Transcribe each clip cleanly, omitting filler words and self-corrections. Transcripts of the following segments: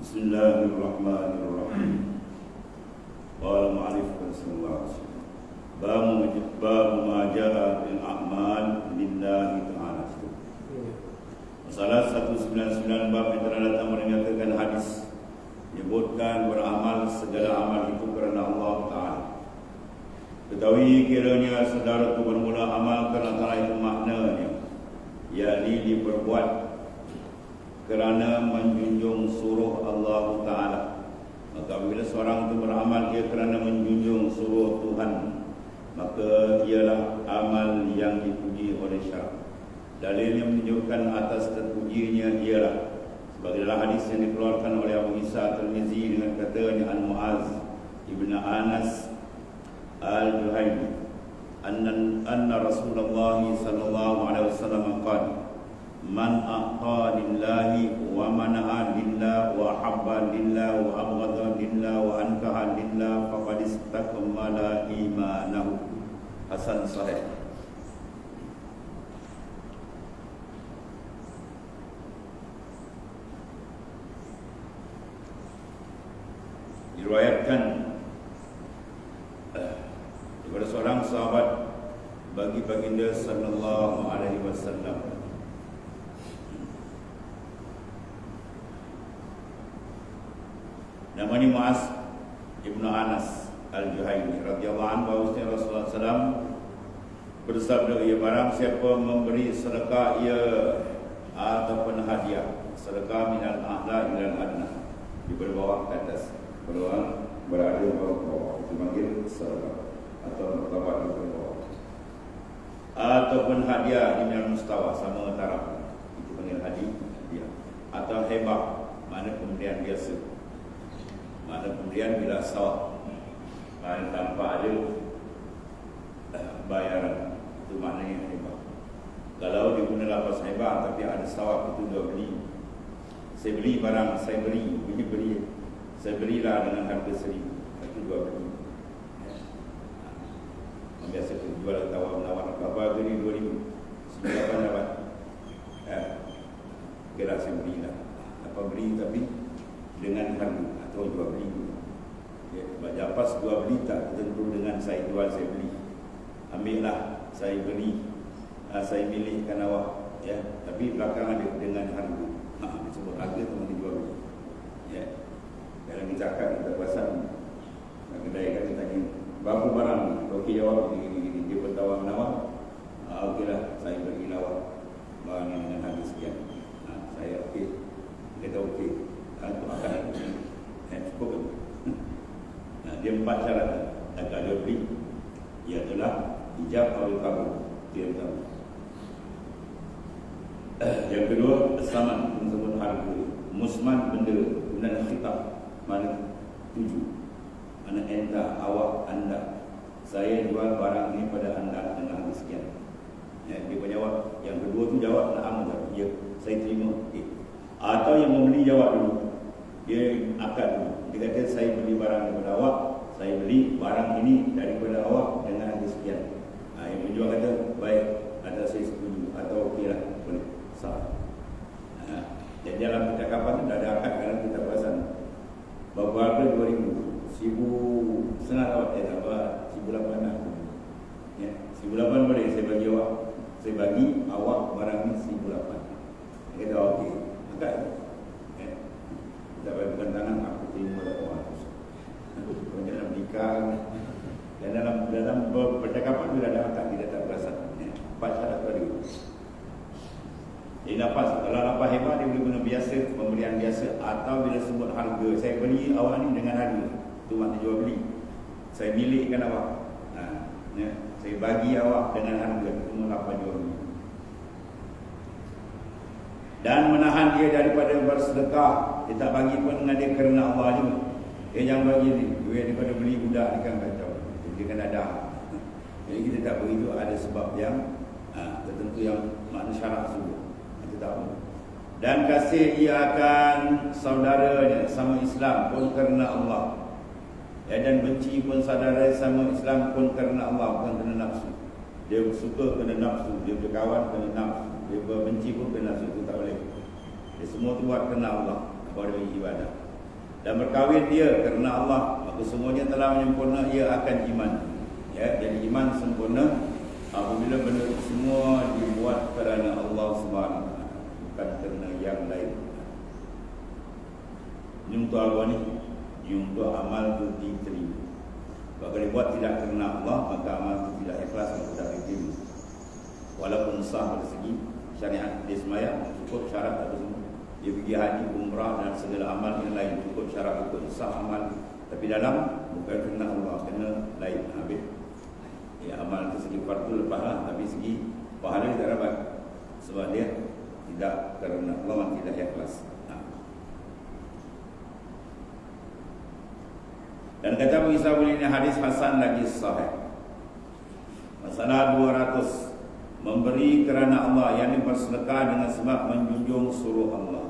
Bismillahirrahmanirrahim. Qala mu'allif sallallahu alaihi wasallam. Babu ma jaa bil a'mal lillahi ta'ala. Masalah 199 bab yang telah datang menyatakan hadis menyebutkan beramal segala amal itu kerana Allah Ta'ala. Ketahui kiranya saudara itu bermula amal kerana Allah itu maknanya yakni diperbuat kerana menjunjung suruh Allah Ta'ala. Maka bila seorang itu beramal dia kerana menjunjung suruh Tuhan, maka ialah amal yang dipuji oleh syarak. Dalil yang menunjukkan atas terpujinya ialah sebagai dalam hadis yang dikeluarkan oleh Abu Isa Tirmizi dengan katanya An Muaz ibn Anas Al-Juhayni anna Rasulullah sallallahu alaihi wasallam qala man a'ta lillahi wa mana'a lillah wa habba lillah wa abghadha lillah wa ankaha lillah faqad istakmala imanahu. Hasan sahih. Diriwayatkan daripada seorang sahabat bagi baginda sallallahu alaihi wasallam, namanya Muaz ibn Anas Al-Juhayni radhiyallahu anhu, bahwa Rasulullah SAW bersabda, ia barang siapa memberi sedekah ia ataupun hadiah, sedekah minal a'la ilal adna, di bawah ke atas, peluang berada di bawah itu panggil sedekah, atau martabat di bawah, ataupun hadiah di minal mustawa, sama taraf, itu panggil hadiah, atau hebah, mana pemberian biasa, mana pemberian bila sawab, mana tanpa ada bayaran, itu maknanya hebah. Kalau dia guna lafaz hebah tapi ada sawab, itu dia beli. Saya beli barang, saya beli, saya belilah dengan harga 1,000, itu dua beli. Biasa jual tawar-menawar, apa beli 2,000, seberapa dapat? Kira saya belilah. Apa beli tapi dengan harga atau jual beli. Ya, baca pas jual beli tak tentu dengan saya jual saya beli. Ambillah saya beli, saya milihkan awak, ya. Tapi belakangan dia dengan harga. Disebut harga teman jual beli. Ya. Dalam zakat kita pasang kedai kan kita tanya berapa barang, okey jawab gini, dia bertawar menawar. Okeylah saya bagi awak barang yang dengan harga sekian. Saya okey. Dia kata okey. Aku akan cukup. Dia 4 syarat. Agak dia beli, iaitu ijab atau kabul. Dia tahu. Yang kedua, saman, tersebut harga. Musman, benda, kemudian khitab, mana tuju, mana enta, awak, anda. Saya jual barang ini pada anda dengan harga sekian. Ya, dia jawab. Yang kedua tu jawab na'am, ya, saya terima. Atau yang membeli jawab dulu, dia akad dulu. Dia kata saya beli barang daripada awak, saya beli barang ini daripada awak dengan harga sekian. Yang menjual kata baik, ada saya setuju, atau okeylah, boleh, sah. Jadi dalam percakapan dah ada akad, kadang kita perasan berapa harga 2,000, 1,000 setengah awak, tak apa, 1,800 lah. Ya, 1,800 boleh saya bagi awak, saya bagi awak barang ni 1,800. Dia kata okey, akad. Tak payah bukan tangan, aku terima 800. Dalam nikah dan dalam percakapan sudah ada akad, kita tak perasan. 4 syarat tadi. Jadi nafas, kalau nafas hebat dia boleh guna biasa, pemberian biasa, atau bila sebut harga, saya beli awak ni dengan harga, itu makna jual beli. Saya milikkan awak, ya, saya bagi awak dengan harga, itu nafas jual beli. Dan menahan dia daripada bersedekah, dia tak bagi pun dengan dia kerana Allah juga. Dia jangan bagi ni, duit daripada beli budak ni kan kacau, dia kan ada. Jadi kita tak begitu, ada sebab yang tertentu yang makna syarak sungguh. Kita tahu. Dan kasih ia akan saudaranya sama Islam pun kerana Allah. Dan benci pun saudara sama Islam pun kerana Allah, bukan kerana nafsu. Dia suka kerana nafsu, dia berkawan kerana nafsu, dia benci pun kerana nafsu, itu tak boleh. Dia semua tu buat kerana Allah, baru dia ibadah. Dan berkahwin dia kerana Allah, maka semuanya telah menyempurna ia akan iman. Jadi iman sempurna apabila benda semua dibuat kerana Allah SWT, bukan kerana yang lain. Ini untuk apa ni? Untuk amal itu diterima. Kalau dibuat tidak kerana Allah, maka amal itu tidak ikhlas, maka tidak diterima. Walaupun sah dari segi syariat, dia semayang cukup syarat apa semua. Dia pergi haji, umrah dan segala amal yang lain cukup syarat, cukup sah amal. Tapi dalam bukan kerana Allah, kerana lain. Habis amal itu segi fardu lepaslah, tapi segi pahala tidak dapat sebab dia tidak kerana Allah, tidak ikhlas. Dan kata Abu Isa ini hadis hasan lagi sahih. Masalah 200, memberi kerana Allah, yakni bersedekah dengan sebab menjunjung suruh Allah.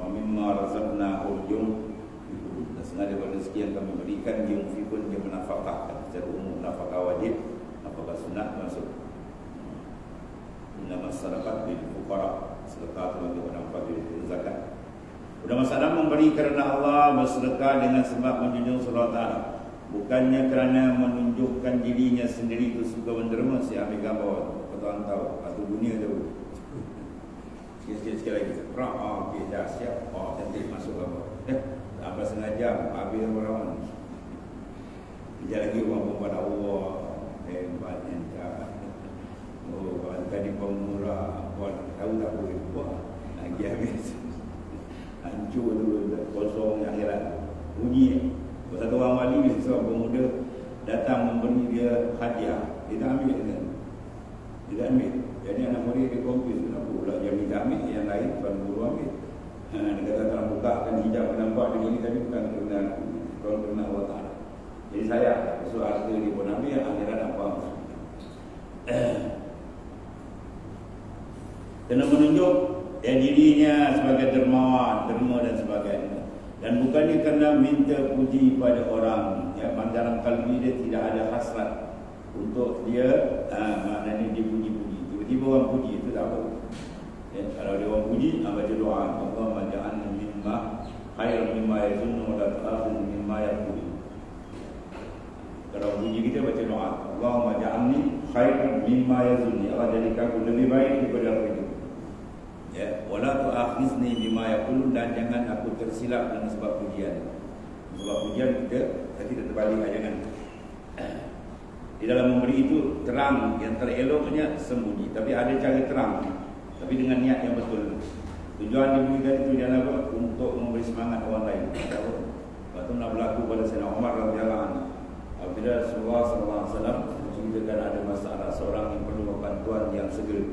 Mimma razaqnahu dan sengaja daripada rezeki yang kami berikan, dia mufifun, dia menafkahkan secara umum, nafkah wajib, nafkah sunat masuk. Nama sedekah lil fuqara, sedekah bagi orang fakir, zakat. Sudah masalah memberi kerana Allah, bersedekah dengan sebab menjunjung surah Ta'ala, bukannya kerana menunjukkan dirinya sendiri itu suka menderma. Si ambil gambar, kau tahu atau dunia tu sikit-sikit lagi okey dah siap, cantik masuk gambar. Apa sengaja ambil orang sekejap lagi orang perempuan Allah hebat entah. Tadi pemurah buat tahu tak boleh buat lagi habis hancur dulu, kosong akhirat. Bunyi satu orang wali, seorang pemuda datang memberi dia hadiah, dia tak ambil kan? Dia tak ambil. Jadi anak murid dia confuse, kenapa pula yang dia tak ambil, yang lain tuan guru ambil. Dia kata tak buka kan hijab nampak dia ni, tapi bukan kerana Allah Ta'ala. Jadi saya suruh harta dia pun ambil, akhirat apa kena menunjuk dirinya sebagai dermawan, derma dan sebagainya. Dan bukannya kerana minta puji pada orang, dalam kalbi dia tidak ada hasrat untuk dia maknanya dipuji-puji. Tiba-tiba orang puji, itu tak apa. Kalau dia orang puji, baca doa, Allahumma ja'alna mimma khairan mimma yazunnu wa la tu'akhidhna mimma yaqulu. Kalau puji kita baca doa, Allahumma ja'alni khairan mimma yazunni, Allah jadikan aku lebih baik daripada apa itu. Wala tu'akhidhni bima yaqulun, dan jangan aku tersilap dengan sebab pujian. Sebab pujian kita tidak terbalik, jangan. Di dalam memberi itu terang, yang tereloknya sembunyi, tapi ada cara terang, tapi dengan niat yang betul. Tujuan diberikan itu jangan apa? Untuk memberi semangat orang lain. Waktu nak berlaku pada Sayyidina Umar radhiyallahu anhu, apabila Rasulullah sallallahu alaihi wasallam menceritakan ada masalah seorang yang perlu bantuan yang segera.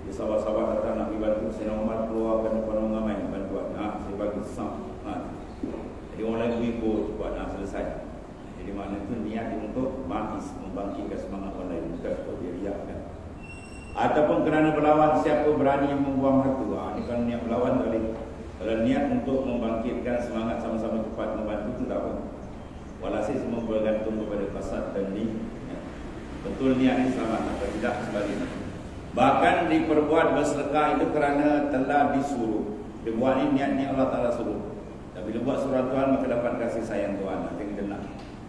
Sahabat-sahabat datang nak bantu, Sayyidina Umar keluarkan pengaman bantuan. Saya bagi sah. Jadi orang lain ikut buat selesai. Jadi makna itu niat untuk membangkitkan semangat orang lain, bukan untuk dia riakkan. Ataupun kerana berlawan, siapa berani membuang harta. Ini kalau niat berlawan tak boleh. Kalau niat untuk membangkitkan semangat sama-sama cepat membantu, itu tak apa. Walhasil semua bergantung kepada fasad dan ni. Betul niat ini selamat atau tidak, sebaliknya. Bahkan diperbuat bersedekah itu kerana telah disuruh. Dia buat ini niatnya Allah Ta'ala suruh. Tapi dia buat surah Tuhan, maka dapat kasih sayang Tuhan. Yang dengar.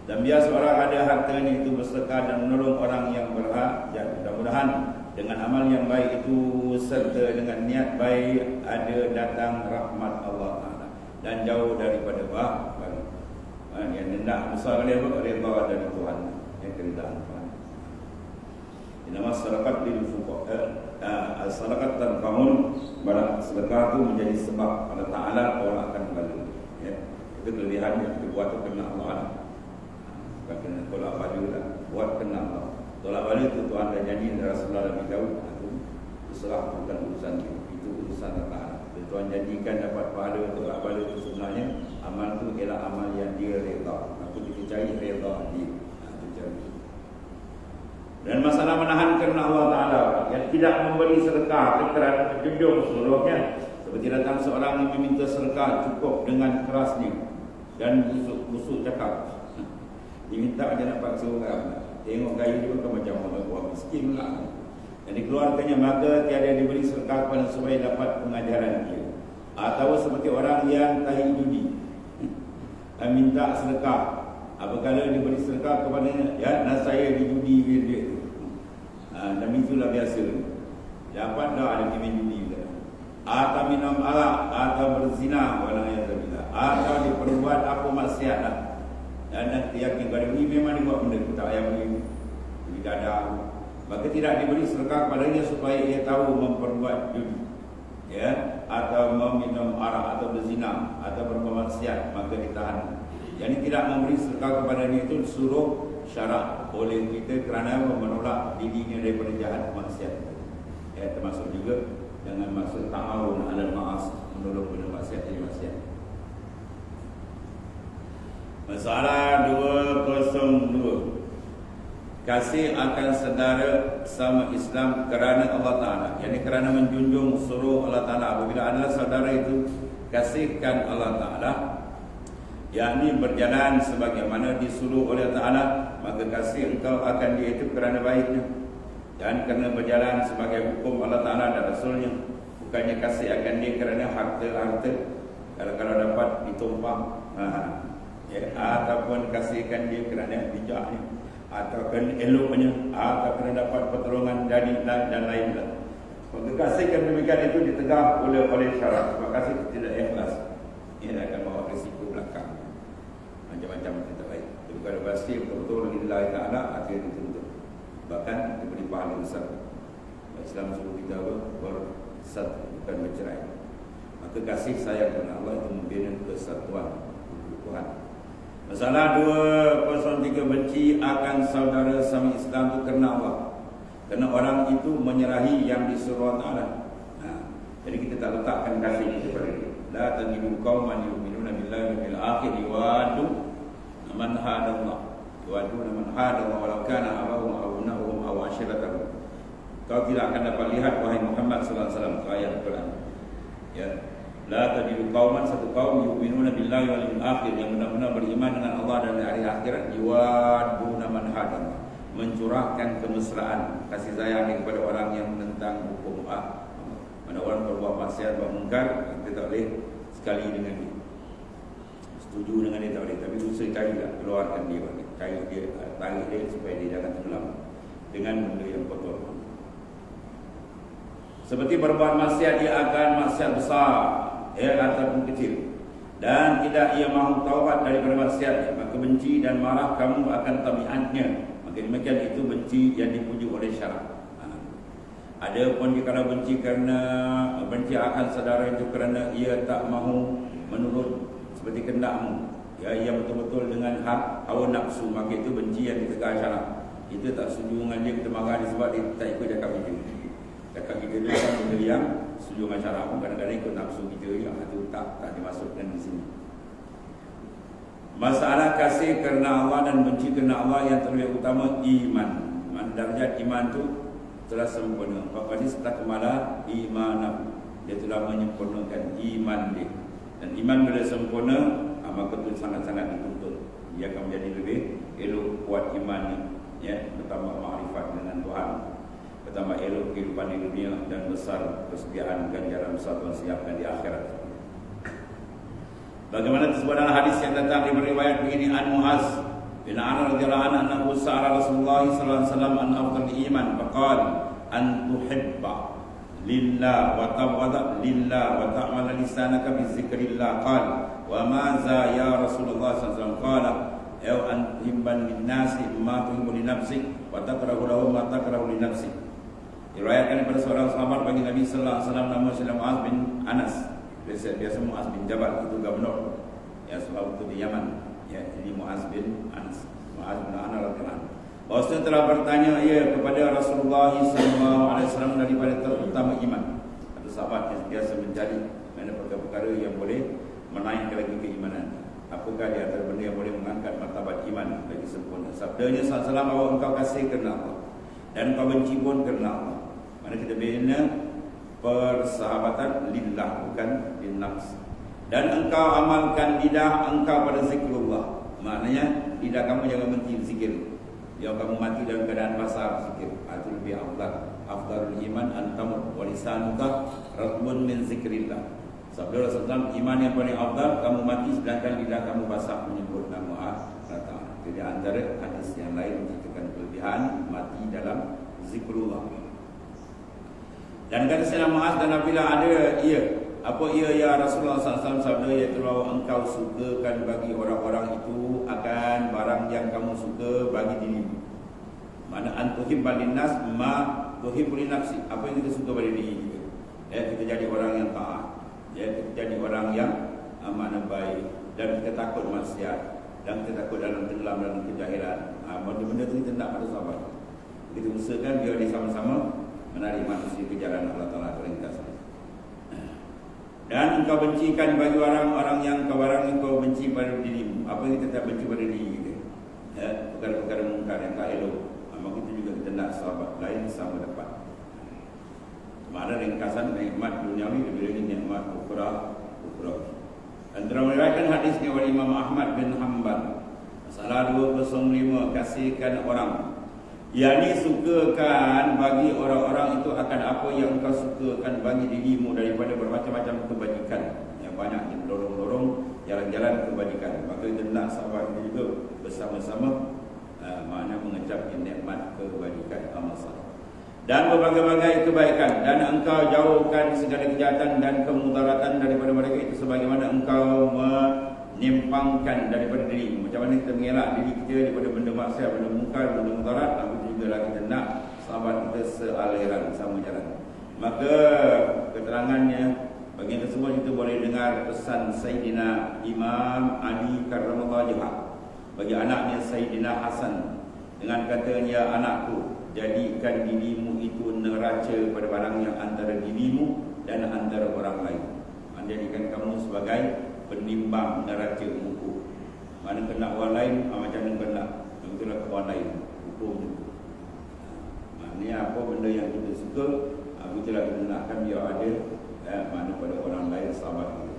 Dan biar seorang ada hartanya itu bersedekah dan menolong orang yang berhak, mudah-mudahan dengan amal yang baik itu serta dengan niat baik ada datang rahmat Allah Ta'ala dan jauh daripada bahaya. Yang hendak besar kali apa? Redha dari Tuhan, yang keridaan Tuhan. Nama sedekah lil fuqara, sedekah tanfa'un, barang sedekah itu menjadi sebab Allah Ta'ala orang akan kembali. Itu kelebihan yang kita buat itu kerana Allah. Bukan kerana tolak balik lah, buat kerana Allah. Tolak balik itu Tuhan dah janji dari Rasulullah Nabi Daud. Itu serah, bukan urusan kita, itu urusan Allah Ta'ala. Tuhan janjikan dapat pahala tolak balik itu sebenarnya amal itu ialah amal yang dia redha. Aku kita cari redha dia. Dan masalah menahan kerana Allah Ta'ala, yang tidak memberi sedekah kerana menjunjung suruhnya. Seperti datang seorang yang meminta sedekah cukup dengan kerasnya dan busuk cakap. Dia minta dia nak paksa orang. Tengok gaya dia bukan macam orang buat miskin pula. Dan dikeluarkannya, maka tiada diberi sedekah kepada supaya dapat pengajaran dia. Atau seperti orang yang tahi judi, minta sedekah. Apabila diberi sedekah kepadanya, ya, nah saya dijudi dia. Dan itulah biasa. Dapat dah ada main judi juga. Atau minum arak, atau berzina, atau diperbuat apa maksiat lah. Dan nanti yakin kalau ini memang dibuat benda tu, tak payah beri dadah. Maka tidak diberi sedekah kepadanya supaya ia tahu memperbuat judi, ya, atau meminum arak, atau berzina, atau berbuat maksiat, maka ditahan. Yang tidak memberi sedekah kepadanya itu disuruh syarak oleh kita kerana menolak dirinya daripada jahat maksiat. Ya, termasuk juga dengan maksud ta'awun 'alal ma'as, menolong benda maksiat jadi maksiat. Masalah 202. Kasih akan saudara sama Islam kerana Allah Ta'ala, yakni kerana menjunjung suruh Allah Ta'ala. Apabila adalah saudara itu kasihkan Allah Ta'ala, yakni berjalan sebagaimana disuruh oleh Allah Ta'ala, maka kasih engkau akan dia itu kerana baiknya dan kerana berjalan sebagai hukum Allah Ta'ala dan Rasulnya. Bukannya kasih akan dia kerana harta-harta, kalau dapat ditumpang, ya, ataupun kasihkan dia kerana bijaknya, atau kerana eloknya, atau kerana dapat pertolongan dari dan lain-lain. Maka kasihkan demikian itu ditegah oleh syarat. Sebab kasih tidak ikhlas, ia akan bawa risiko belakang, macam-macam tidak baik. Jadi kalau kasih betul-betul lillahi ta'ala, akhirnya dituntut, bahkan diberi pahala besar. Islam suruh kita bersatu, bukan bercerai. Maka kasih sayang kepada Allah itu membina kesatuan Tuhan. Masalah 203. Benci akan saudara sama Islam itu kerana Allah, kerana orang itu menyerahi yang disuruh Allah Ta'ala. Jadi kita tak letakkan kasih ini kepada dia. La tajidu qauman yu'minuna billahi wal yawmil akhir yuwaddu man hadallah, yuwaddu man hadallah walau kana abahum aw abna'uhum aw ashiratahum. Kau tidak akan dapat lihat, wahai Muhammad sallallahu alaihi wasallam, ayat Quran, ya, la tajidu qauman, satu kaum, yu'minuna billahi wal yawmil akhir, yang benar-benar beriman dengan Allah dan hari akhirat, yuwadduna man hadallah, mencurahkan kemesraan, kasih sayang kepada orang yang menentang hukum Allah. Mana orang berbuat maksiat, buat mungkar, kita tak boleh sekali dengan dia, setuju dengan dia tak boleh, tapi usaha carilah, keluarkan dia, cari dia, tarik dia supaya dia jangan tenggelam dengan benda yang kotor. Seperti berbuat maksiat, dia akan maksiat besar, ya, ataupun kecil, dan tidak ia mahu taubat daripada maksiat, maka benci dan marah kamu akan tabiatnya. Maka demikian itu benci yang dipuji oleh syarak. Ada pun kalau benci akan saudara itu kerana ia tak mahu menurut seperti kehendakmu, ya, ia betul-betul dengan hak hawa nafsu, maka itu benci yang ditegak syarak. Kita tak setuju dengan dia, kita marah dia sebab dia tak ikut cakap kita. Cakap kita dia kan benda yang setuju dengan syarak pun kadang-kadang ikut nafsu kita, yang itu tak dimasukkan di sini. Masalah kasih kerana Allah dan benci kerana Allah yang terlebih utama iman. Darjat iman tu telah sempurna. Faqad istakmala imanahu, dia telah menyempurnakan iman dia. Dan iman bila sempurna, maka itu sangat-sangat dituntut. Dia akan menjadi lebih elok, kuat imannya, ya, bertambah makrifat dengan Tuhan, bertambah elok kehidupan di dunia, dan besar kesediaan ganjaran besar Tuhan siapkan di akhirat. Bagaimana disebut dalam hadis yang datang di riwayat begini, an Muaz bin Anas radhiyallahu anhu annahu sa'ala Rasulullah sallallahu alaihi wasallam an afdal iman, faqala an tuhibba lillah wa tabghada lillah wa ta'mala lisanaka bi zikrillah. Qala wa ma za ya Rasulullah sallallahu alaihi wasallam? Qala aw an tuhibban lin nasi ma tuhibbu li nafsik wa takrahu lahu ma takrahu li nafsik. Diriwayatkan daripada seorang sahabat bagi Nabi sallallahu alaihi wasallam, nama Sayyidina Muaz bin Anas, biasa Muaz bin Jabal, itu gubernur, ya, sebab itu di Yaman, ya, jadi Muaz bin Anas, Muaz bin Anas radhiyallahu anhu. Bahwasanya telah bertanya ia kepada Rasulullah sallallahu alaihi wasallam daripada terutama iman. Ada sahabat yang biasa mencari mana perkara-perkara yang boleh menaikkan lagi keimanan. Apakah di antara benda yang boleh mengangkat martabat iman lagi sempurna? Sabdanya sallallahu alaihi wasallam, bahawa engkau kasih kerana Allah, dan kau benci pun kerana Allah. Mana kita bina persahabatan lillah, bukan linnafs. Dan engkau amalkan lidah engkau pada zikrullah. Maknanya lidah kamu jangan berhenti zikir. Yang kamu mati dalam keadaan basar zikir. Itu lebih afdal. Afdalul iman antamut wa lisanuka ratbun min zikrillah. Sabda Rasulullah, iman yang paling afdal kamu mati sedangkan lidah kamu basah menyebut nama Allah. Jadi antara hadis yang lain menceritakan kelebihan mati dalam zikrullah. Dan kata Sayyidina Muaz dan apabila ada apa ya Rasulullah SAW sabda, iaitu engkau sukakan bagi orang-orang itu akan barang yang kamu suka bagi dirimu. Mana antuhibbal linnas ma tuhibbul nafsi. Apa yang kita suka pada diri kita. Kita jadi orang yang taat. Kita jadi orang yang makna baik, dan kita takut maksiat, dan kita takut dalam tenggelam dalam kejahilan. Benda-benda itu kita nak pada sahabat. Kita usahakan biar dia sama-sama menarik manusia ke jalan Allah Ta'ala terlintas. Dan engkau bencikan bagi orang-orang yang kau benci pada dirimu. Apa yang kita tak benci pada diri kita, perkara-perkara mungkar yang tak elok. Maka kita juga kita nak sahabat lain sama dapat. Mana ringkasan nikmat duniawi lebih lagi nikmat ukhra. Antara meriwayatkan hadisnya oleh Imam Ahmad bin Hanbal. Masalah 205, kasihkan orang. yakni sukakan bagi orang-orang itu akan apa yang engkau sukakan bagi dirimu daripada bermacam-macam kebajikan yang banyak yang dorong-dorong jalan-jalan kebajikan. Maka kita nak sahabat kita juga bersama-sama makna mengecap nikmat kebajikan amal saleh dan berbagai-bagai kebaikan, dan engkau jauhkan segala kejahatan dan kemudaratan daripada mereka itu sebagaimana engkau menyimpangkan daripada diri. Macam mana kita mengelak diri kita daripada benda maksiat, benda mungkar, benda mudarat, tapi juga lah kita nak sahabat kita sealiran, sama jalan. Maka keterangannya bagian tersebut kita boleh dengar pesan Sayyidina Imam Ali karramallahu wajhah bagi anaknya Sayyidina Hasan dengan katanya, anakku, jadikan dirimu itu neraca pada barang yang antara dirimu dan antara orang lain. Menjadikan kamu sebagai penimbang neraca muka. Mana kena orang lain, macam mana kena, begitulah ke orang lain. Hukum itu. Maknanya apa benda yang kita suka, begitulah kita nakkan biar ada mana pada orang lain sahabat kita.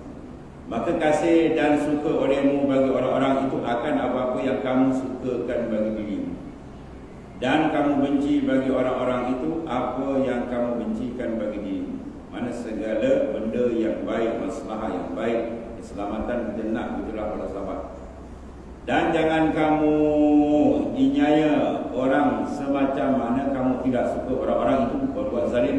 Maka kasih dan suka olehmu bagi orang-orang itu akan apa-apa yang kamu sukakan bagi dirimu. Dan kamu benci bagi orang-orang itu apa yang kamu bencikan bagi dirimu. Mana segala benda yang baik, masalah yang baik, keselamatan kita nak, begitulah para sahabat. Dan jangan kamu inyaya orang semacam mana kamu tidak suka orang-orang itu berbuat zalim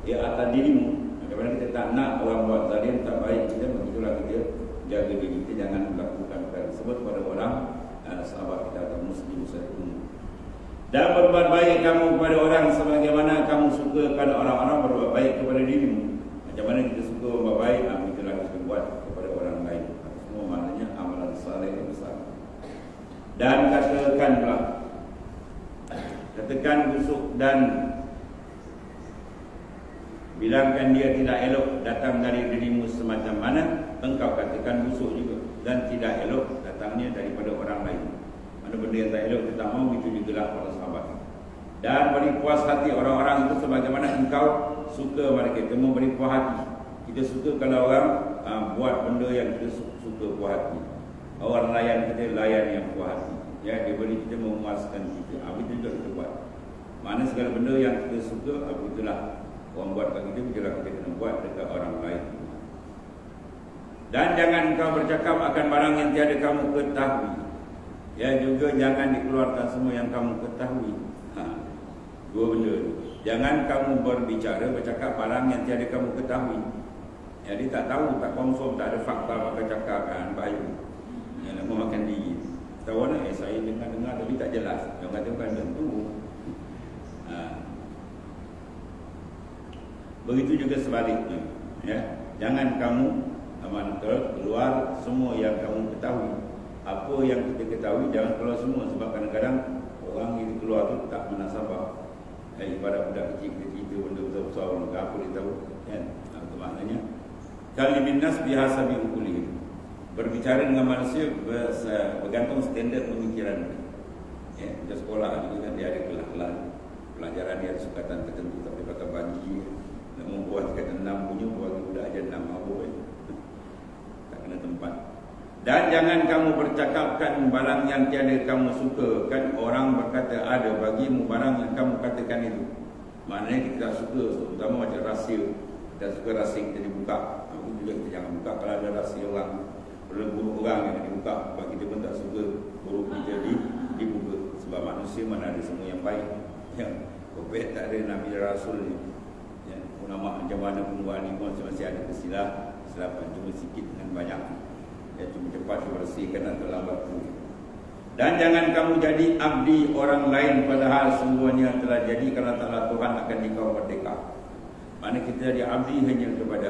atas dirimu. Bagaimana kita tak nak orang buat zalim, tak baik kita, begitulah kita jaga diri kita, jangan melakukan perkara tersebut pada orang sahabat kita atau muslim satu. Dan berbuat baik kamu kepada orang sebagaimana kamu sukakan orang-orang berbuat baik kepada dirimu. Macam mana kita suka berbuat baik, itulah kita buat kepada orang lain. Semua maknanya amalan saleh yang besar. Dan katakan busuk dan bilangkan dia tidak elok datang dari dirimu semacam mana, engkau katakan busuk juga. Dan tidak elok datangnya daripada orang lain. Benda yang tak elok kita tak mahu, itu jugalah para sahabat. Dan beri puas hati orang-orang itu sebagaimana engkau suka mereka. Kita memberi puas hati. Kita suka kalau orang buat benda yang kita suka puas hati. Orang layan kita, layan yang puas hati. Ya, dia beri kita memuaskan kita. Itu juga kita buat. Mana segala benda yang kita suka, itulah orang buat kat kita, itulah kita kena buat dekat orang lain. Dan jangan engkau bercakap akan barang yang tiada kamu ketahui. Ya, juga jangan dikeluarkan semua yang kamu ketahui. Dua benda tu. Jangan kamu bercakap barang yang tiada kamu ketahui. Jadi tak tahu, tak confirm, tak ada fakta maka cakap kan, bahaya. Yang nak makan diri. Tahu nak, saya dengar tapi tak jelas. Yang kata bukan tentu. Begitu juga sebaliknya. Ya, jangan kamu keluar semua yang kamu ketahui. Apa yang kita ketahui jangan keluar semua, sebab kadang-kadang orang yang keluar tu tak menasabah. Ibarat budak kecil kita cerita benda besar-besar orang apa dia tahu kan. Itu maknanya kalimin nas bihasabi uqulihim. Berbicara dengan manusia bergantung standard pemikiran. Ya, di sekolah juga kan dia ada kelas-kelas pelajaran dia sukatan tertentu tak boleh pakai bagi. Nak membuat kata 6 punya bagi budak aja 6 mabuk tak kena tempat. Dan jangan kamu bercakapkan barang yang tiada kamu suka. Kan orang berkata ada bagimu barang yang kamu katakan itu. Maknanya kita tak suka, terutama macam rahsia. Kita suka rahsia kita dibuka. Itu juga kita jangan buka. Kalau ada rahsia orang, buruk orang yang dibuka, sebab kita pun tak suka buruk kita dibuka. Sebab manusia mana ada semua yang baik. Yang kopet tak ada Nabi Rasul ni. Ya, ulama macam mana pun buat ni pun masih ada kesilapan. Cuma sikit dengan banyak. Ya, cuma cepat bersihkan atau lambat pun. Dan jangan kamu jadi abdi orang lain padahal semuanya telah jadi kerana taklah Tuhan akan dikau merdeka. Mana kita jadi abdi hanya kepada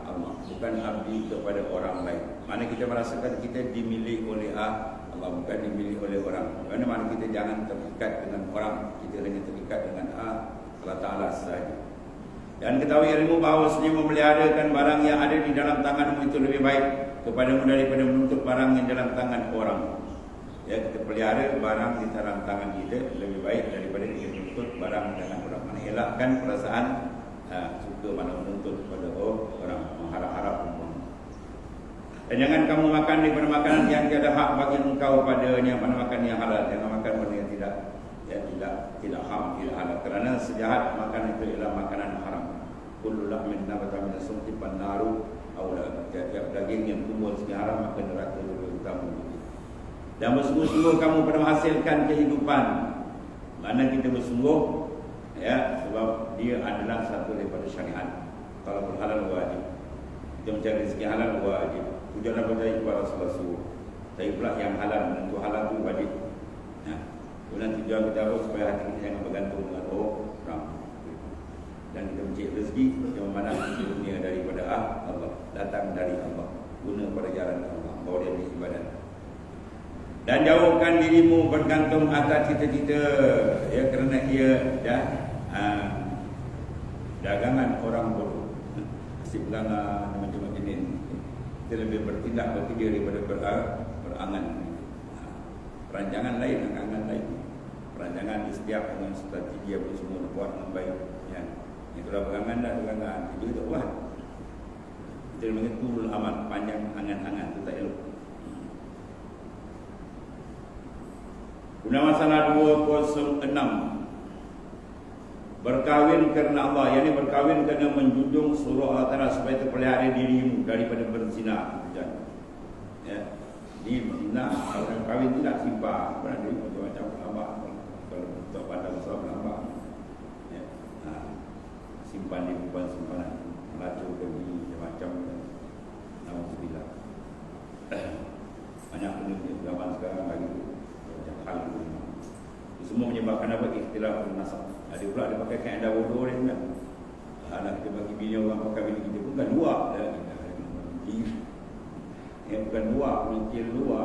Allah, bukan abdi kepada orang lain. Mana kita merasakan kita dimiliki oleh Allah, bukan dimiliki oleh orang. Mana kita jangan terikat dengan orang, kita hanya terikat dengan Allah Ta'ala sahaja. Dan ketahui ilmu bahawa senyum memeliharakan barang yang ada di dalam tanganmu itu lebih baik kepadamu daripada menuntut barang yang dalam tangan orang. Ya, kita pelihara barang di dalam tangan kita lebih baik daripada kita menuntut barang di dalam orang. Mana elakkan perasaan suka mana menuntut kepada orang, mengharap-harap uang. Dan jangan kamu makan daripada makanan yang tiada hak bagi engkau padanya. Mana makan yang halal, jangan makan benda yang tidak haram, tidak halal. Kerana sejahat makan itu ialah makanan haram. Kullu lahmin nabata min as-sumti pan-naru awla. Tiap daging yang tumbuh segi haram maka neraka lebih utama. Dan bersungguh-sungguh kamu pada menghasilkan kehidupan. Mana kita bersungguh, ya, sebab dia adalah satu daripada syariat. Kalau berhalal wajib, kita mencari rezeki halal wajib. Tujuan apa tadi kepada Rasulullah. Tapi pula yang halal, menentu halal itu wajib. Nah, kemudian tujuan kita apa supaya hati kita jangan bergantung dengan orang. Dan kita mencari rezeki yang mana dunia daripada Allah, datang dari Allah, guna pada jalan Allah, bawa dia di ibadat. Dan jauhkan dirimu bergantung atas cita-cita, ya, kerana ia dah dagangan orang bodoh. Asyik pegangan macam-macam ini. Kita lebih bertindak bertiga daripada berangan. Perancangan lain, angan lain. Perancangan istiak dengan strategi apa semua buat dengan baik. Ya. Itulah pegangan dan pegangan. Itu tak buat. Kita mengetul amat panjang angan-angan itu tak elok. Guna masalah 206. Berkahwin kerana Allah. Yang ini berkahwin kerana menjunjung suruh Allah Ta'ala supaya terpelihara dirimu daripada berzina. Ya. Ini berzina. Orang kahwin tidak simpan. Ada macam-macam lambak. Kalau tak pandang usaha lambak. Ya. Simpan di bukan simpanan. Melacur pergi macam-macam. Alhamdulillah. Banyak benda zaman sekarang lagi. Hal itu semua menyebabkan apa? Ikhtilaf nasab. Ada pula dia pakai kaedah bodoh dia kan. Anak kita bagi bini orang pakai bini kita bukan dua dah. Yang bukan dua, mikir dua.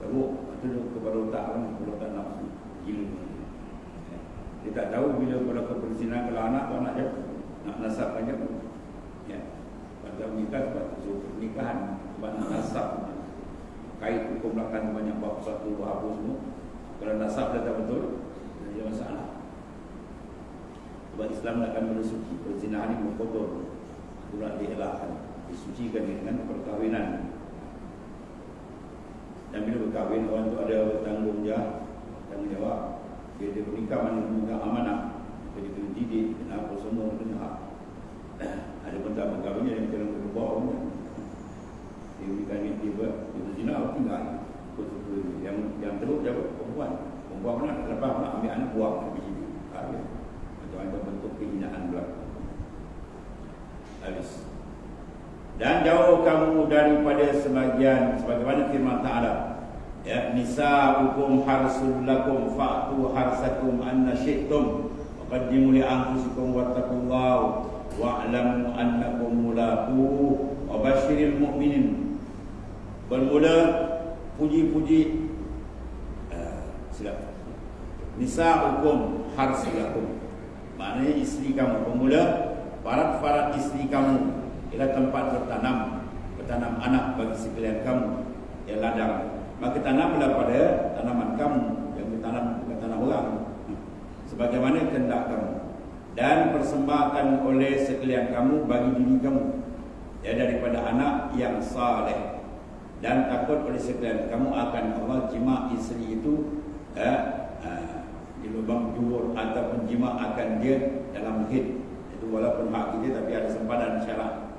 Teruk itu kepada otak kan, kepada otak nafsu. Gila. Dia tak tahu bila pada keperzinahan kalau anak tu anak siapa? Nak nasab aja. Ya. Pada menikah sebab pernikahan sebab nasab. Kait hukum belakang banyak bab satu bab semua. Kalau nasab dah tak betul, ada masalah. Sebab Islam akan meresuci perzinahan ini mengkotor. Itulah dielakkan, disucikan dengan perkahwinan. Dan bila berkahwin orang itu ada tanggungjawab. Dia bernikah mana memegang amanah. Dia kena didik, kena apa semua kena hak. Ada benda berkahwinnya yang dalam kerbau pun. Dia berikan dia buat, dia berzina, tinggal. Yang teruk dia perempuan. Perempuan mana lepas nak ambil anak buang habis ini. Macam-macam bentuk kehinaan berlaku. Habis. Dan jauh kamu daripada sebagaimana firman Ta'ala. Ya, nisa'ukum harsul lakum fa'tu harsakum anna syi'tum wa qaddimu li anfusikum wattaqullaha wa'lamu annakum mulaquhu wa basyiril mu'minin. Bermula puji-puji silap. Nisa'ukum harsilakum. Maknanya isteri kamu. Bermula farat-farat isteri kamu ialah tempat bertanam anak bagi sekalian kamu yang ladang. Maka tanamlah pada tanaman kamu yang bertanam bukan tanam orang. sebagaimana kehendak kamu, dan persembahkan oleh sekalian kamu bagi diri kamu daripada anak yang saleh, dan takut oleh sekalian kamu akan Allah jima isteri itu di lubang jubur ataupun jima akan dia dalam hid. Itu walaupun hak kita tapi ada sempadan syarat.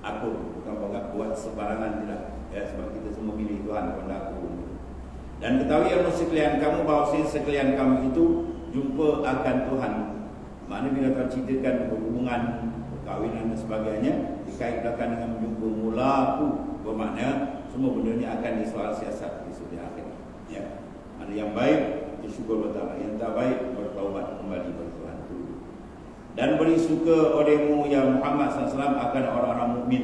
Aku bukan buat sebarangan, tidak sebab kita semua milik Tuhan kepada aku. Dan ketahui ya sekalian kamu bahawa sekalian kamu itu jumpa akan Tuhan. Maknanya bila Tuhan ceritakan hubungan perkahwinan dan sebagainya dikaitkan dengan menjumpa mulaku, bermakna semua benda ini akan disoal siasat di sudi akhir. Ya. Mana yang baik itu syukur bertambah, yang tak baik bertaubat kembali kepada Tuhan. Dan beri suka olehmu ya Muhammad SAW akan orang-orang mukmin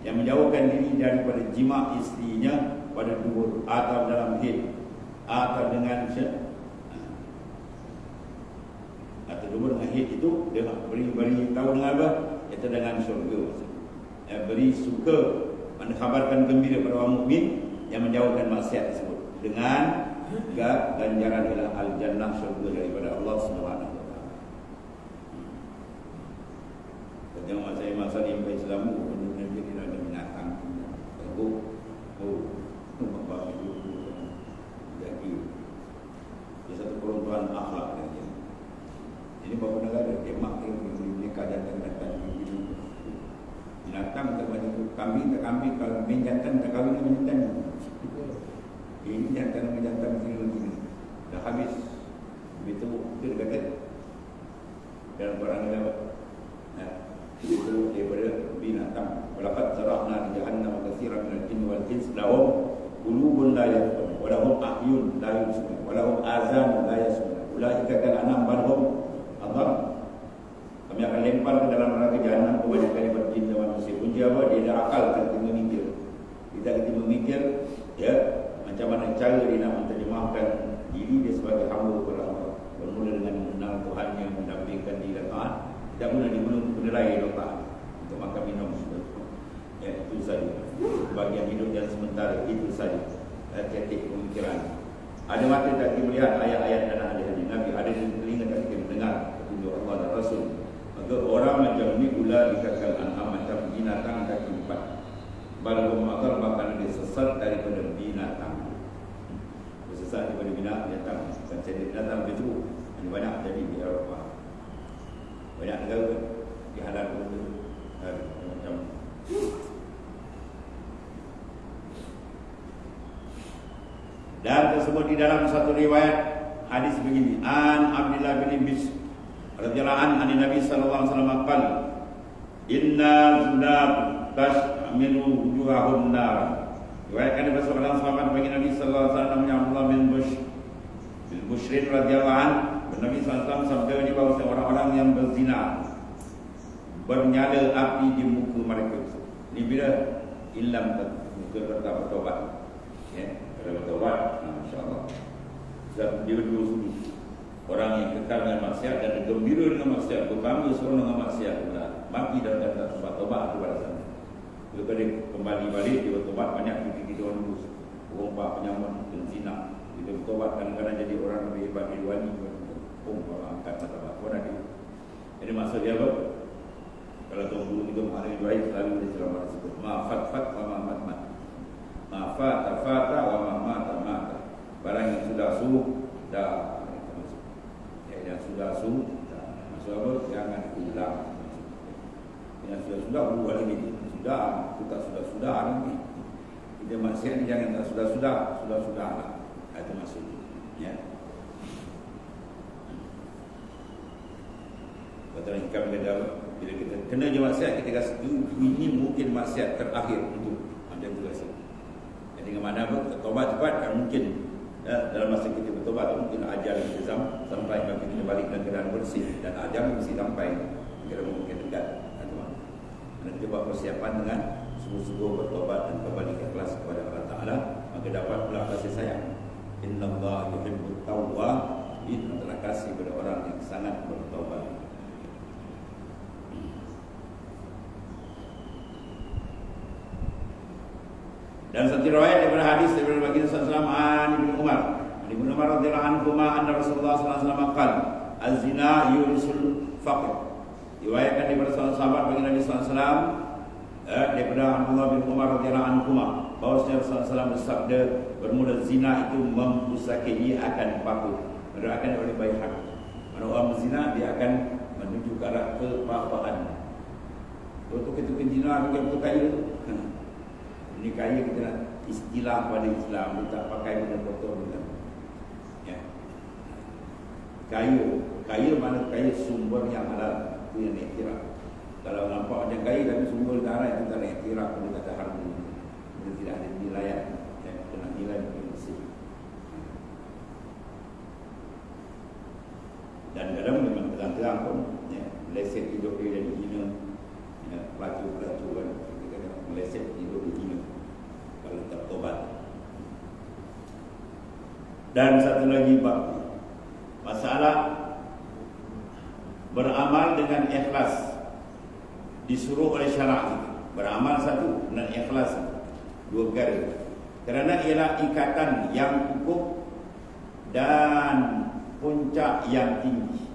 yang menjauhkan diri daripada jima istrinya pada dubur atau dalam hid atau dengan atau dubur dengan hid itu dengan beri tahu dengan apa? Itu dengan syurga. Beri suka, mengkhabarkan gembira kepada orang mukmin yang menjauhkan maksiat tersebut dengan ganjaran ialah al-jannah, syurga daripada Allah Subhanahu wa taala. Tengok masa ni Islam benda-benda ni ada binatang. Bapak ibu jadi dia satu perempuan akhlak dia. Ini beberapa negara kemak yang mereka jantan-jantan binatang termasuk kambing tak kambing, kalau jantan tak kahwin dengan jantan. Ini jantan dengan jantan begini dah habis. Begitu dia kata dalam Quran ada itu daripada binatang. Walaqad zara'na li jahannam katsiran minal jinni wal ins lahum qulubun la yafqahun wa lahum a'yun la yubsirun wa lahum azanun la yasma'un ulaika kal an'am bal hum adall. Kami akan lempar ke dalam neraka jahanam kepada daripada jin dan manusia. Punca apa? Dia ada akal kita memikir. Kita memikir ya macam mana cara dia nak menterjemahkan diri dia sebagai hamba kepada Allah. Bermula dengan mengenal Tuhan yang mendampingkan dia dan taat. Tidak guna dibunuh benda lain untuk makan minum. Ya, itu saja. Bagian hidup yang sementara itu saja. Titik pemikiran. Ada mata tak melihat ayat-ayat dan hadis-hadis Nabi, ada telinga tak mendengar petunjuk Allah dan Rasul. Maka orang macam ni pula dikatakan an'am macam binatang kaki empat. Balhum akal bahkan dia sesat daripada binatang. Sesat daripada binatang. Bukan saya binatang begitu. Ada banyak jadi di Eropah. Banyak negara dihalal untuk macam dan tersebut di dalam satu riwayat hadis begini, an Abdullah bin Bishr radhiyallahu anhu Nabi sallallahu alaihi wasallam qala inna zunab tashmilu wujuhahum nar. Riwayatkan oleh seorang sahabat bagi Nabi sallallahu alaihi wasallam yang Abdullah bin Bushr radhiyallahu anhu, Nabi SAW sabda ni bahawa orang-orang yang berzina bernyala api di muka mereka. Ini bila ilam muka tetap bertobat. Ya, kalau bertobat, insya-Allah. Sebab dia dua sudut. Orang yang kekal dengan maksiat dan gembira dengan maksiat, berbangga seorang dengan maksiat pula. Mati dalam kata sebab tobat itu balasan. Bila dia kembali balik dia bertobat, banyak kita orang dulu. Orang penyamun dan zina. Dia bertobat kadang-kadang jadi orang lebih hebat dari wali. Kalau angkat martabat orang dia. Jadi maksud dia apa? Kalau tuan guru kita mengalami baik selalu dia ceramah tersebut. Ma'fat wa ma'mat. Ma'fat fata wa ma'mat. Barang yang sudah dah. Yang sudah dah. Maksud apa? Jangan ulang. Yang sudah buat lagi. Sudah, itu tak sudah lagi. Kita maksiat jangan tak sudah lah. Itu maksudnya. Ya. Katakan kami kata bila kita kena je maksiat, kita rasa ini mungkin maksiat terakhir untuk macam tu rasa. Jadi dengan mana apa, bertobat cepat kan mungkin dalam masa kita bertobat mungkin ajal kita sampai bagi kita balik dalam keadaan bersih, dan ajal mesti sampai kira mungkin dekat. Dan kita buat persiapan dengan sungguh-sungguh bertobat dan kembali ikhlas kepada Allah Taala, maka dapat pula kasih sayang. Innallaha yuhibbut tawwabin. Inna telah kasih kepada orang yang sangat bertobat. Dan satu riwayat daripada hadis daripada baginda sallallahu alaihi wasallam Ibnu Umar radhiyallahu anhu anna Rasulullah sallallahu alaihi wasallam qala Az-zina yurisul faqr. Riwayatkan daripada seorang sahabat bagi Nabi SAW, daripada Abdullah bin Umar radhiyallahu anhu, bahawa Rasulullah SAW bersabda, bermula zina itu membusaki, dia akan bangkrut, dia akan oleh baik hak. Mana orang berzina, dia akan menuju ke arah kebapaan. Untuk kita zina kita betul kaya. Ini kaya kita nak istilah pada Islam, kita pakai benda kotor kita. Ya. Kaya mana kaya sumber yang halal. Itu yang iktiraf. Kalau nampak macam kaya tapi sumber darah itu tak ada iktiraf, dia tak ada harga, dia tidak ada nilai, ya, kena nilai mungkin bersih. Dan kadang memang terang-terang pun, ya, meleset hidup dia jadi hina, ya, pelacur-pelacur kan, kadang meleset hidup dia hina kalau tak tobat. Dan satu lagi masalah beramal dengan ikhlas, disuruh oleh syarak. Beramal satu dan ikhlas dua perkara. Kerana ialah ikatan yang kukuh dan puncak yang tinggi.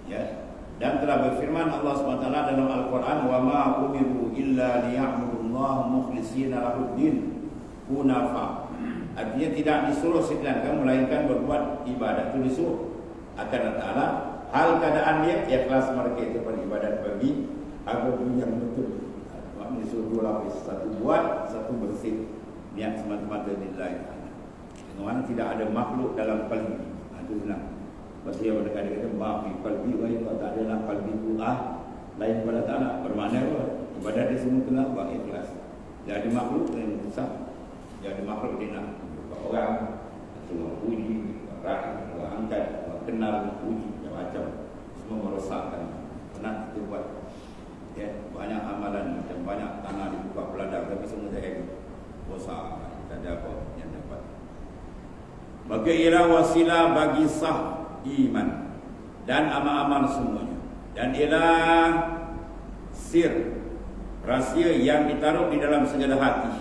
Ya. Dan telah berfirman Allah SWT dalam Al-Quran, wa ma umiru illa liya'budullaha mukhlishina lahuddin hunafa. Artinya tidak disuruh sekalian melainkan berbuat ibadat itu disuruh akan Allah Ta'ala. Hal keadaan dia ikhlas mereka itu beribadat bagi agama yang betul. Maknanya suruh dua lapis, satu buat, satu bersih, niat semata-mata lillahi ta'ala. Dengan tidak ada makhluk dalam qalbi. Itu senang. Pasti yang berdekat kata maaf qalbi wa illa tak ada nak qalbi tu lain pada ta'ala. Bermakna apa? Ibadat dia semua kena buat ikhlas. Jadi makhluk yang besar. Jadi makhluk dia nak orang, semua puji, rakyat, angkat, kenal, puji, macam semua merosakkan. Pernah kita buat, ya, banyak amalan, macam banyak tanah dibuka peladak, tapi semua jadi rosak, tak ada apa yang dapat. Maka ialah wasilah bagi sah iman dan amal-amal semuanya. Dan ialah sir, rahsia yang ditaruh di dalam segala hati,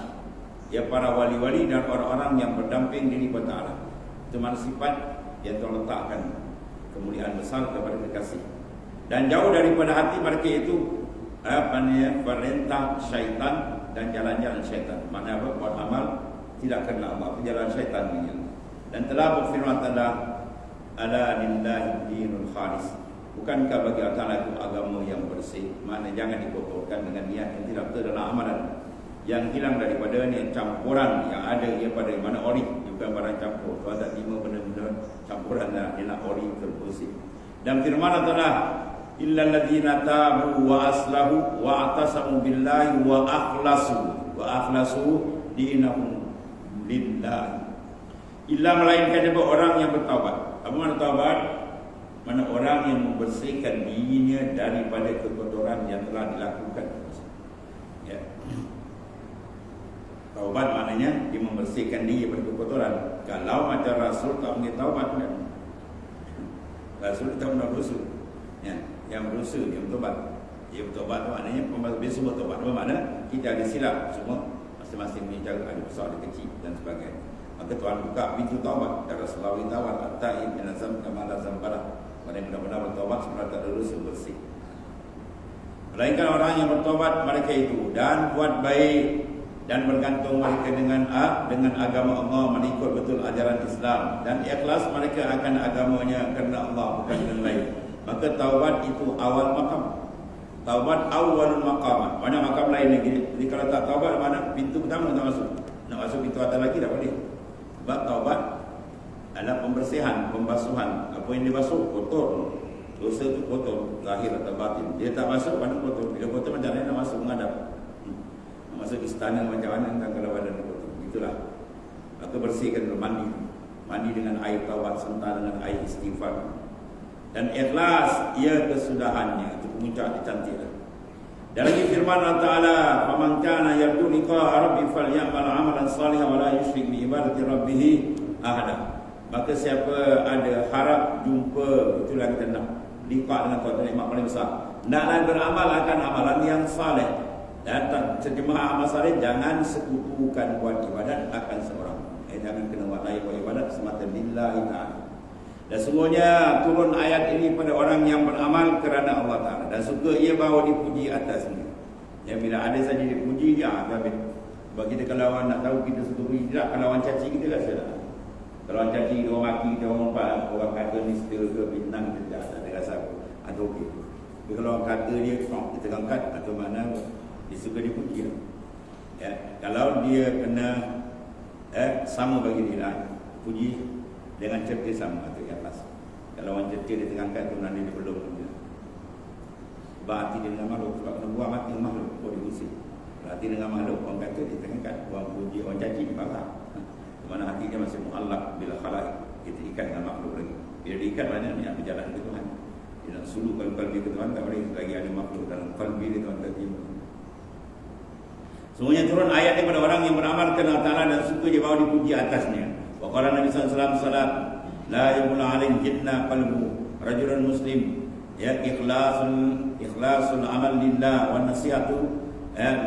ya, para wali-wali dan orang-orang yang berdamping diri kepada Allah. Itu mana sifat yang terletakkan kemuliaan besar kepada kekasih. Dan jauh daripada hati mereka itu perintah syaitan dan jalan-jalan syaitan. Maknanya apa? Buat amal tidak kena Allah, jalan syaitan ini. Dan telah berfirman Allah, ala lillahi dinul khalis. Bukankah bagi Allah itu agama yang bersih? Maknanya jangan dikotorkan dengan niat yang tidak betul dalam amalan, yang hilang daripada ni campuran yang ada ia pada mana ori, bukan barang campur. Kalau ada 5 benda-benda campuran dia nak ori bersih. Dan firman Allah, illal ladzina tabu wa aslahu wa atasamu billahi wa akhlasu dinahum lillah. Illa melainkan orang yang bertaubat. Apa makna taubat? Mana orang yang membersihkan dirinya daripada kekotoran yang telah dilakukan. Ya. Taubat maknanya dia membersihkan diri daripada kekotoran. Kalau macam Rasul tak punya taubat kan? Rasul tak pernah berusul. Ya, yang berusul dia bertobat. Dia bertobat maknanya biasa bertobat. Apa makna? Kita ada silap semua, masing-masing punya cara, ada besar, ada kecil dan sebagainya. Maka Tuhan buka pintu taubat. Dan Rasulullah tawar at-ta'ib min azam kama la zambala. Mereka benar-benar bertobat sebenarnya tak ada dosa, bersih. Melainkan orang yang bertobat mereka itu dan buat baik dan bergantung mereka dengan agama Allah, mengikut betul ajaran Islam, dan ikhlas mereka akan agamanya kerana Allah, bukan dengan lain. Maka taubat itu awal maqam. Taubat awalul maqam. Banyak makam lain lagi. Jadi kalau tak taubat, mana pintu pertama tak masuk. Nak masuk pintu atas lagi tak boleh. Sebab taubat adalah pembersihan, pembasuhan. Apa yang dibasuh? Kotor. Dosa itu kotor, zahir atau batin. Dia tak masuk, mana kotor. Bila kotor macam mana nak masuk menghadap? Masuk istana macam mana entah kalau badan kotor. Itulah. Maka bersihkan dulu, mandi dengan air taubat serta dengan air istighfar. Dan ikhlas ia kesudahannya. Itu puncak dicantiklah. Dan lagi firman Allah Ta'ala, faman kana yarju liqa'a rabbi falyamal 'amalan salihan wa la yusyrik bi ibadati rabbih ahada. Maka siapa ada harap jumpa, itulah kita nak liqa dengan Tuhan, nikmat paling besar. Naklah beramal akan amalan yang saleh. Dan terjemah amal saleh, jangan sekutukan buat ibadat akan seorang. Jangan kena buat lain buat ibadat semata lillahi ta'ala. Dan sungguhnya turun ayat ini pada orang yang beramal kerana Allah Ta'ala, dan suka ia bahawa dipuji atasnya. Yang bila ada saja dipuji, dia habis. Sebab kita kalau awak nak tahu kita suka puji, tidak. Kalau orang caci kita rasa tak. Kalau orang caci, orang maki, kita orang umpat, orang kata nista ke bintang, kita tak ada rasa apa. Atau okey. Tapi kalau orang kata dia, kita angkat atau mana, dia suka dipuji. Ya. Kalau dia kena sama bagi dia lah, puji dengan cerita sama atau yang pas. Kalau orang cerita dia terangkat tu nanti dia belum punya. Sebab hati dia dengan makhluk, sebab kena buang hati dengan makhluk, kau diusir. Hati dengan makhluk, orang kata dia terangkat, orang puji, orang caci, dia marah. Mana hati dia masih mu'allak bila khalaq, kita ikat dengan makhluk lagi. Bila diikat maknanya dia berjalan ke Tuhan. Dia nak suluh kalbi ke Tuhan, tak boleh lagi ada makhluk dalam kalbi dia Tuhan terima. Semuanya turun ayat ini pada orang yang beramal kerana Ta'ala dan suka dia bahawa dipuji atasnya. Wa qala Nabi SAW salat la yamul alaih jinna qalbu rajulun muslim ya ikhlasul amal lillah wa nasihatu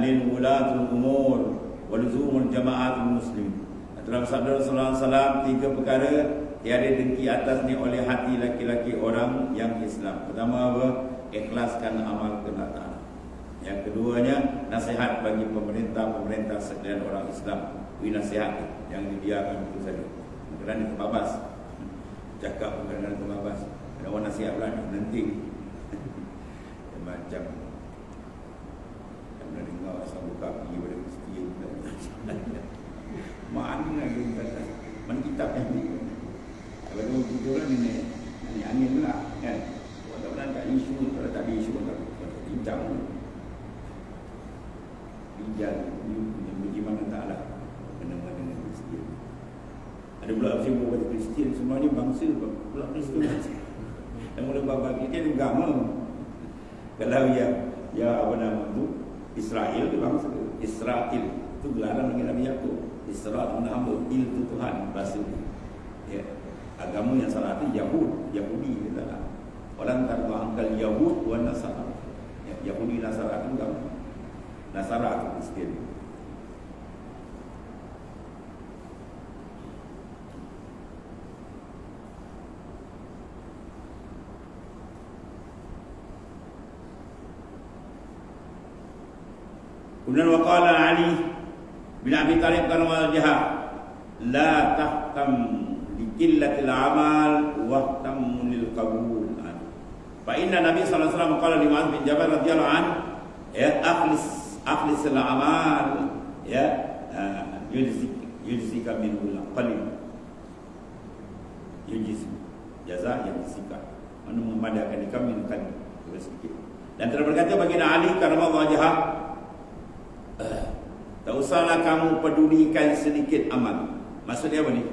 lil wulatul umur wa luzumul jama'atul muslim. Dalam sabda Rasulullah SAW, 3 perkara tiada dengki atasnya oleh hati laki-laki orang yang Islam. Pertama apa? Ikhlaskan amal kerana Ta'ala. Yang keduanya, nasihat bagi pemerintah sekalian orang Islam. Beri nasihat, yang dibiarkan itu saja. Kerana terbabas. Cakap kerana terbabas. Ada orang nasihat pula nanti. Macam yang dengar asal buka pergi pada miskin. Mana lagi kata mana kitab yang ni. Kalau dulu kita orang ni angin pula kan. Mudah-mudahan tak isu, kalau tak ada isu tak bincang. Bincang puji mana Ta'ala dengan Kristian. Ada pula sibuk kata Kristian, semuanya bangsa pula Kristian. Yang mula bab Kristian agama. Kalau ya apa nama tu Israel tu bangsa. Israel tu gelaran bagi Nabi Yaqub. Isra' hamba, il tu Tuhan bahasa ya. Agama yang salah tu Yahudi kita lah. Orang tak tahu angkal Yahud wa Nasara ya, Yahudi Nasara tu agama. Nasara tu Kristian. Kemudian waqala Ali bin Abi Talib kalau jihad la tahtam li qillatil amal wa tahtam lil qabul. Fa inna Nabi sallallahu alaihi wasallam qala li Mu'adz bin Jabal radhiyallahu an ya akhlis al amal ya yujzika min qalil yujzi jaza yang disika mana memadakan kami kan sedikit. Dan telah berkata baginda Ali karamallahu wajhah, tak usahlah kamu pedulikan sedikit amal. Maksudnya apa ni?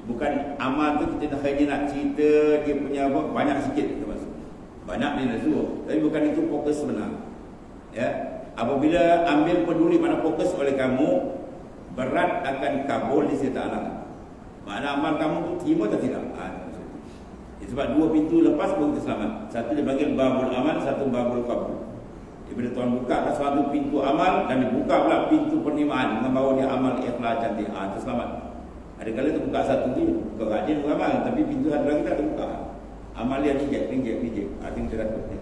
Bukan amal tu kita hanya nak cerita dia punya apa banyak sikit itu maksud. Banyak ni nak suruh, tapi bukan itu fokus sebenar. Ya, apabila ambil peduli mana fokus oleh kamu, berat akan kabul di sisi Allah. Makna amal kamu tu terima atau tidak? Sebab 2 pintu lepas baru kita selamat. Satu dipanggil babul amal, satu babul kabul. Bila Tuhan buka suatu pintu amal dan dibuka pula pintu penerimaan dengan bawa dia amal ikhlas cantik, itu selamat. Ada kala terbuka satu tu, kau rajin beramal, tapi pintu satu lagi tak terbuka. Amal dia reject. Itu kita dapat.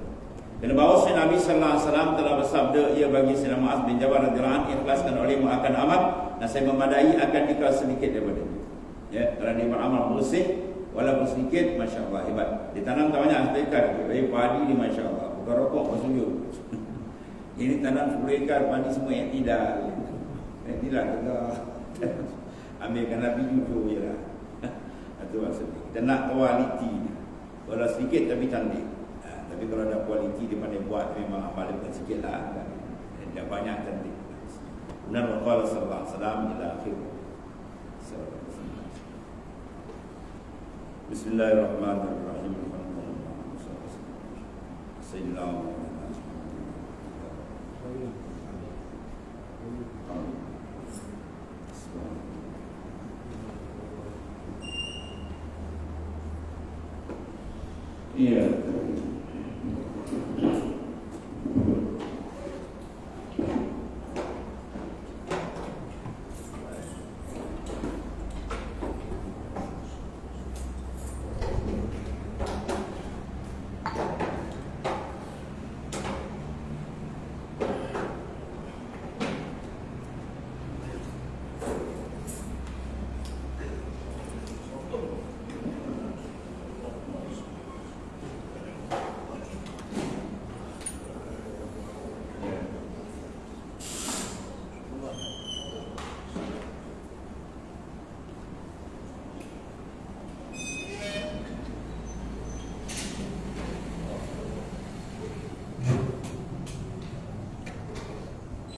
Dan bahawa Nabi sallallahu alaihi wasallam telah bersabda, ia bagi Sayyidina Mu'adz bin Jabal radhiyallahu anhu, ikhlaskan olehmu akan amal, dan saya memadai akan ikhlas sedikit daripada itu. Ya, kalau dia beramal bersih, walaupun sedikit, masya-Allah hebat. Ditanam tak banyak, ikan, padi ni masya-Allah. Bukan rokok, bersujud. Ini tanam 10 ekar, padi semua yang tidak. Yang tidak tegak. Ambilkan Nabi jujur je lah. Itu maksudnya. Kita nak kualiti. Walau sedikit tapi cantik. Tapi kalau ada kualiti dia pandai buat, memang amal dia bukan sikit lah. Dia banyak cantik. Benar waqala sallallahu alaihi wasallam ila akhir. Bismillahirrahmanirrahim. Sayyidina iya.